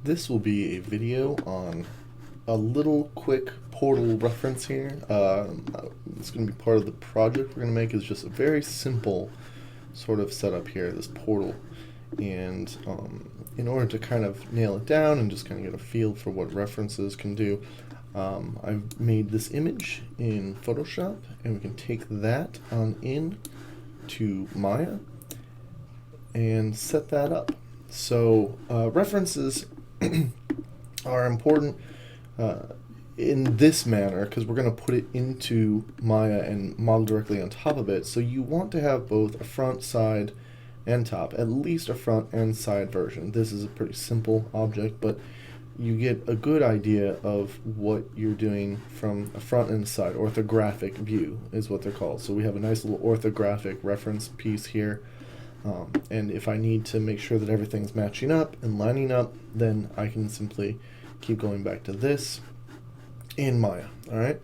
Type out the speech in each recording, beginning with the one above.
This will be a video on a little quick portal reference here. It's going to be part of the project we're going to make. Is just a very simple sort of setup here, this portal. And in order to kind of nail it down and just kind of get a feel for what references can do, I've made this image in Photoshop, and we can take that on in to Maya and set that up. So references are important in this manner because we're going to put it into Maya and model directly on top of it. So you want to have both a front, side, and top, at least a front and side version. This is a pretty simple object, but you get a good idea of what you're doing from a front and side. Orthographic view is what they're called. So we have a nice little orthographic reference piece here. And if I need to make sure that everything's matching up and lining up, then I can simply keep going back to this in Maya, all right?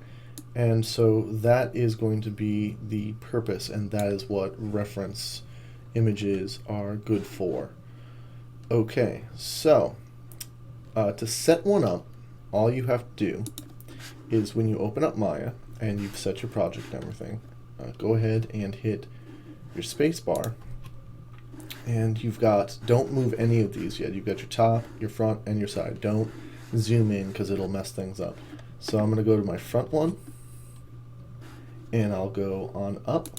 And so that is going to be the purpose, and that is what reference images are good for. Okay, so to set one up, all you have to do is when you open up Maya and you've set your project and everything, go ahead and hit your space bar. And you've got, don't move any of these yet. You've got your top, your front, and your side. Don't zoom in because it'll mess things up. So I'm going to go to my front one, and I'll go on up.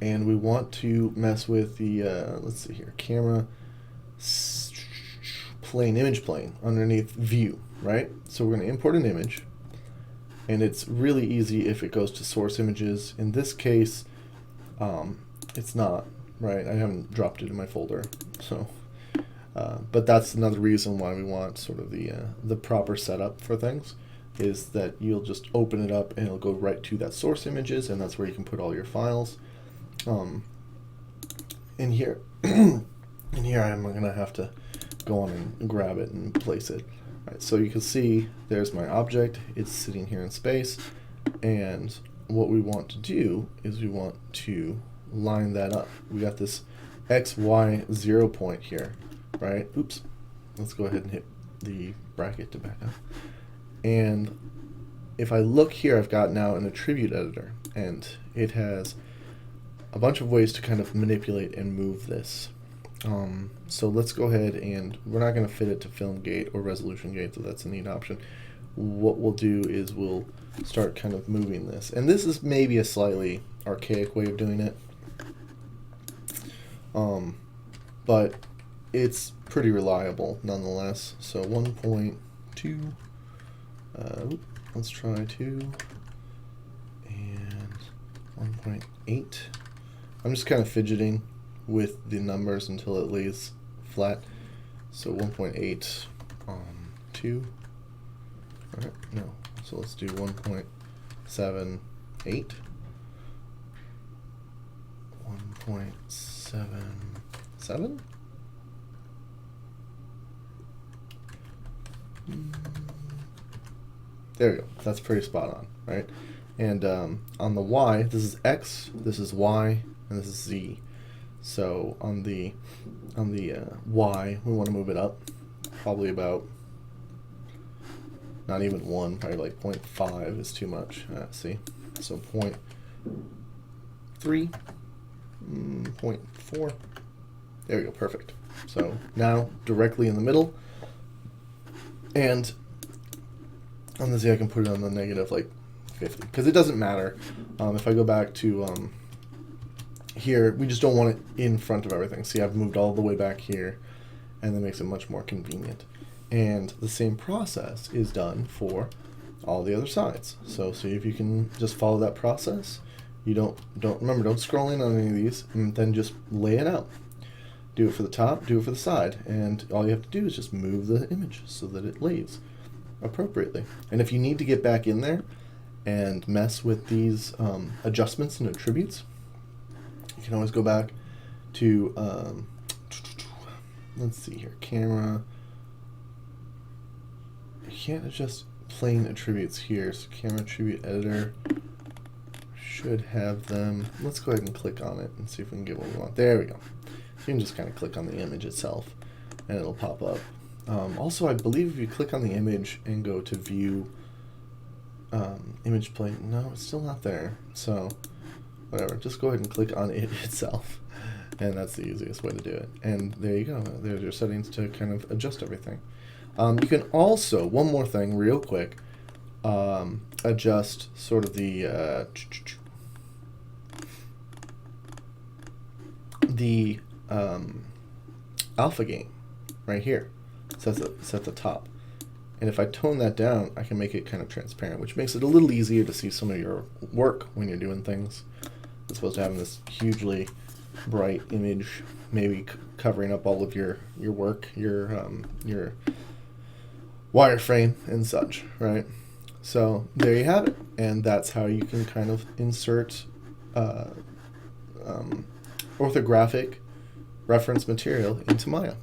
And we want to mess with the, let's see here, camera plane, image plane underneath view, right? So we're going to import an image. And it's really easy if it goes to source images. In this case, it's not, right? I haven't dropped it in my folder. So, but that's another reason why we want sort of the proper setup for things, is that you'll just open it up and it'll go right to that source images, and that's where you can put all your files. In here, I'm going to have to go on and grab it and place it. Right, so you can see there's my object. It's sitting here in space, and what we want to do is we want to line that up. We got this X, Y, 0 point here, right? Oops. Let's go ahead and hit the bracket to back up. And if I look here, I've got now an attribute editor, and it has a bunch of ways to kind of manipulate and move this. So let's go ahead, and we're not going to fit it to film gate or resolution gate, so that's a neat option. What we'll do is we'll start kind of moving this. And this is maybe a slightly archaic way of doing it. But it's pretty reliable nonetheless. So 1.2, let's try 2, and 1.8. I'm just kind of fidgeting with the numbers until it lays flat. So 1.8, 2. All right, no. So let's do 1.78. 1.77. There we go. That's pretty spot on, right? And on the Y, this is X, this is Y, and this is Z. So on the Y, we want to move it up, probably about, not even 1, probably like 0.5 is too much. See, so 0.3, 0.4. There we go, perfect. So now directly in the middle, and on the Z I can put it on the negative like 50 because it doesn't matter. If I go back to here, we just don't want it in front of everything. See, I've moved all the way back here, and that makes it much more convenient. And the same process is done for all the other sides. So see if you can just follow that process. You don't scroll in on any of these, and then just lay it out. Do it for the top, do it for the side, and all you have to do is just move the image so that it lays appropriately. And if you need to get back in there and mess with these adjustments and attributes, you can always go back to, let's see here, camera. You can't adjust plain attributes here, so camera attribute editor should have them. Let's go ahead and click on it and see if we can get what we want. There we go. you can just kind of click on the image itself and it'll pop up. Also, I believe if you click on the image and go to view image plane, no, it's still not there. So whatever, just go ahead and click on it itself. And that's the easiest way to do it. And there you go. There's your settings to kind of adjust everything. You can also, one more thing real quick, adjust sort of the alpha gain right here. So it's at the top. And if I tone that down, I can make it kind of transparent, which makes it a little easier to see some of your work when you're doing things, as opposed to having this hugely bright image maybe covering up all of your work, your wireframe and such, right? So there you have it, and that's how you can kind of insert orthographic reference material into Maya.